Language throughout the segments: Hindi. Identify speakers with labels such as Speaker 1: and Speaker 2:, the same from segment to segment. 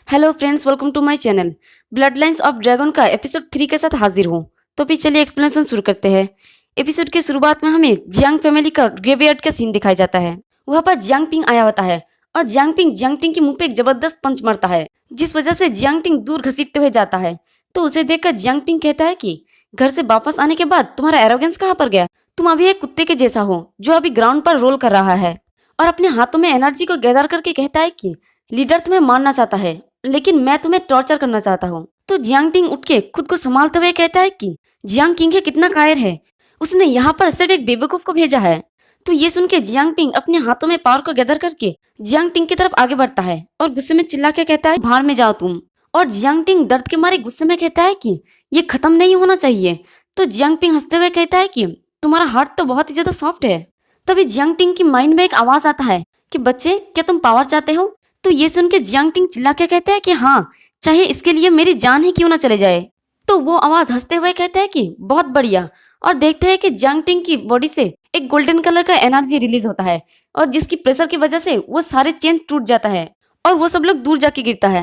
Speaker 1: Hello friends, welcome to my channel. Blood lines of dragon का एपिसोड 3 के साथ हाजिर हूँ। तो फिर चलिए एक्सप्लेनेशन शुरू करते हैं। एपिसोड के शुरुआत में हमें जियांग फैमिली का ग्रेवयार्ड का सीन दिखाया जाता है। वहाँ पर जियांग पिंग आया होता है और जियांग पिंग जियांग टिंग के मुंह पे एक जबरदस्त पंच मारता है, जिस वजह से जियांग टिंग दूर घसीटते हुए जाता है। तो उसे देखकर जियांग पिंग कहता है कि घर से वापस आने के बाद तुम्हारा एरोगेंस कहाँ पर गया? तुम अभी एक कुत्ते के जैसा हो जो अभी ग्राउंड पर रोल कर रहा है। और अपने हाथों में एनर्जी को गैदर करके कहता है कि लीडर तुम्हें मारना चाहता है, लेकिन मैं तुम्हें टॉर्चर करना चाहता हूँ। तो जियांग टिंग उठ के खुद को संभालते हुए कहता है कि जियांग किंग है कितना कायर है, उसने यहाँ पर सिर्फ एक बेवकूफ को भेजा है। तो ये सुन के जियांग पिंग अपने हाथों में पावर को गैदर करके जियांग टिंग की तरफ आगे बढ़ता है और गुस्से में चिल्ला के कहता है, भाड़ में जाओ तुम। और जियांग टिंग दर्द के मारे गुस्से में कहता है कि ये खत्म नहीं होना चाहिए। तो जियांग पिंग हंसते हुए कहता है कि तुम्हारा हार्ट तो बहुत ही ज्यादा सॉफ्ट है। तभी जियांग टिंग की माइंड में एक आवाज आता है कि बच्चे, क्या तुम पावर चाहते हो? तो ये सुन के जियांग टिंग चिल्ला के कहता है कि हाँ, चाहे इसके लिए मेरी जान ही क्यों ना चले जाए। तो वो आवाज हंसते हुए कहता है कि बहुत बढ़िया। और देखते हैं कि जियांग टिंग की बॉडी से एक गोल्डन कलर का एनर्जी रिलीज होता है और जिसकी प्रेशर की वजह से वो सारे चेन टूट जाता है और वो सब लोग दूर जाके गिरता है।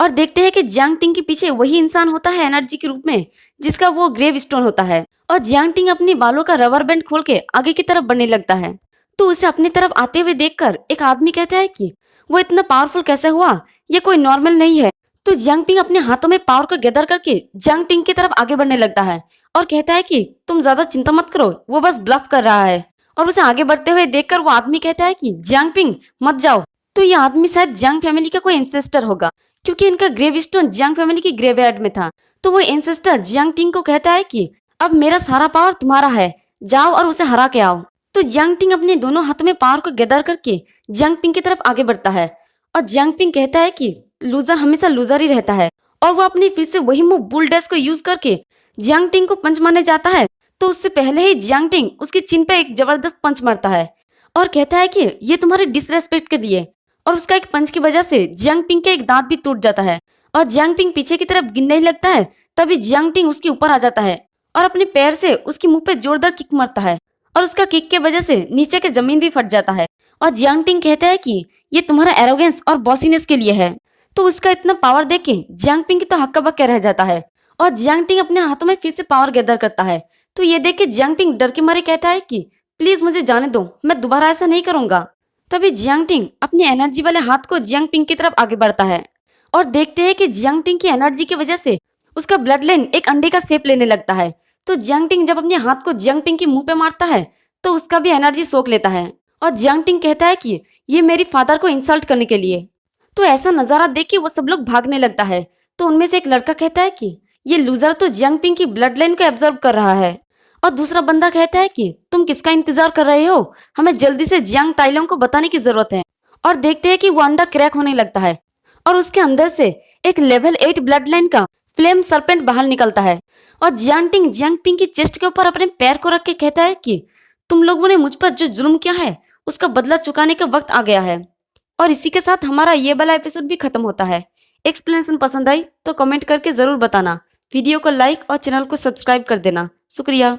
Speaker 1: और देखते हैं कि जियांग टिंग के पीछे वही इंसान होता है एनर्जी के रूप में, जिसका वो ग्रेव स्टोन होता है। और जियांग टिंग अपनी बालों का रबर बैंड खोल के आगे की तरफ बढ़ने लगता है। तो उसे अपनी तरफ आते हुए देखकर एक आदमी कहता है कि वो इतना पावरफुल कैसे हुआ, ये कोई नॉर्मल नहीं है। तो जियांग पिंग अपने हाथों में पावर को गैदर करके जियांग टिंग की तरफ आगे बढ़ने लगता है और कहता है कि तुम ज्यादा चिंता मत करो, वो बस ब्लफ कर रहा है। और उसे आगे बढ़ते हुए देखकर वो आदमी कहता है कि जियांग पिंग मत जाओ। तो ये आदमी शायद जियांग फैमिली का कोई एंसेस्टर होगा, क्योंकि इनका ग्रेव स्टोन जियांग फैमिली की ग्रेवयार्ड में था। तो वो एंसेस्टर जियांग टिंग को कहता है कि अब मेरा सारा पावर तुम्हारा है, जाओ और उसे हरा के आओ। तो जियांग टिंग अपने दोनों हाथों में पावर को गैदर करके जियांग पिंग की तरफ आगे बढ़ता है और जियांग पिंग कहता है कि लूजर हमेशा लूजर ही रहता है। और वो अपनी फिर से वही मूव बुल डैश को यूज करके जियांग टिंग को पंच मारने जाता है। तो उससे पहले ही जियांग टिंग उसकी चिन पे एक जबरदस्त पंच मारता है और कहता है कि ये तुम्हारे डिसरेस्पेक्ट के लिए। और उसका एक पंच की वजह से जियांग पिंग का एक दांत भी टूट जाता है और जियांग पिंग पीछे की तरफ गिरने ही लगता है। तभी जियांग टिंग उसके ऊपर आ जाता है और अपने पैर से उसके मुंह पे जोरदार किक मारता है और उसका किक के वजह से नीचे के जमीन भी फट जाता है। और जियांग टिंग कहता है कि ये तुम्हारा एरोगेंस और बॉसीनेस के लिए है। तो उसका इतना पावर देख के जियांग पिंग की तो हक्का बक्का रह जाता है और जियांग टिंग अपने हाथों में फिर से पावर गैदर करता है। तो ये देख के जियांग पिंग डर के मारे कहता है कि प्लीज मुझे जाने दो, मैं दोबारा ऐसा नहीं करूंगा। तभी जियांग टिंग अपने एनर्जी वाले हाथ को जियांग पिंग की तरफ आगे बढ़ता है और देखते हैं कि जियांग टिंग की एनर्जी की वजह से उसका ब्लड लाइन एक अंडे का शेप लेने लगता है। तो जियांग टिंग जब अपने हाथ को जियांग पिंग के मुंह पे मारता है तो उसका भी एनर्जी सोख लेता है और जियांग टिंग कहता है कि ये मेरी फादर को इंसल्ट करने के लिए। तो ऐसा नजारा देख के वो सब लोग भागने लगता है। तो उनमें से एक लड़का कहता है कि ये लूजर तो जियांग पिंग की ब्लड लाइन को एब्जॉर्ब कर रहा है। और दूसरा बंदा कहता है कि तुम किसका इंतजार कर रहे हो, हमें जल्दी से जियांग ताइलोंग को बताने की जरूरत है। और देखते हैं कि वो अंडा क्रैक होने लगता है और उसके अंदर से एक लेवल 8 ब्लड लाइन का फ्लेम सरपेंट बाहर निकलता है। और जियांग टिंग जियांग पिंग की चेस्ट के ऊपर अपने पैर को रख के कहता है कि तुम लोगों ने मुझ पर जो जुल्म किया है उसका बदला चुकाने का वक्त आ गया है। और इसी के साथ हमारा ये वाला एपिसोड भी खत्म होता है। एक्सप्लेनेशन पसंद आई तो कमेंट करके जरूर बताना, वीडियो को लाइक और चैनल को सब्सक्राइब कर देना। शुक्रिया।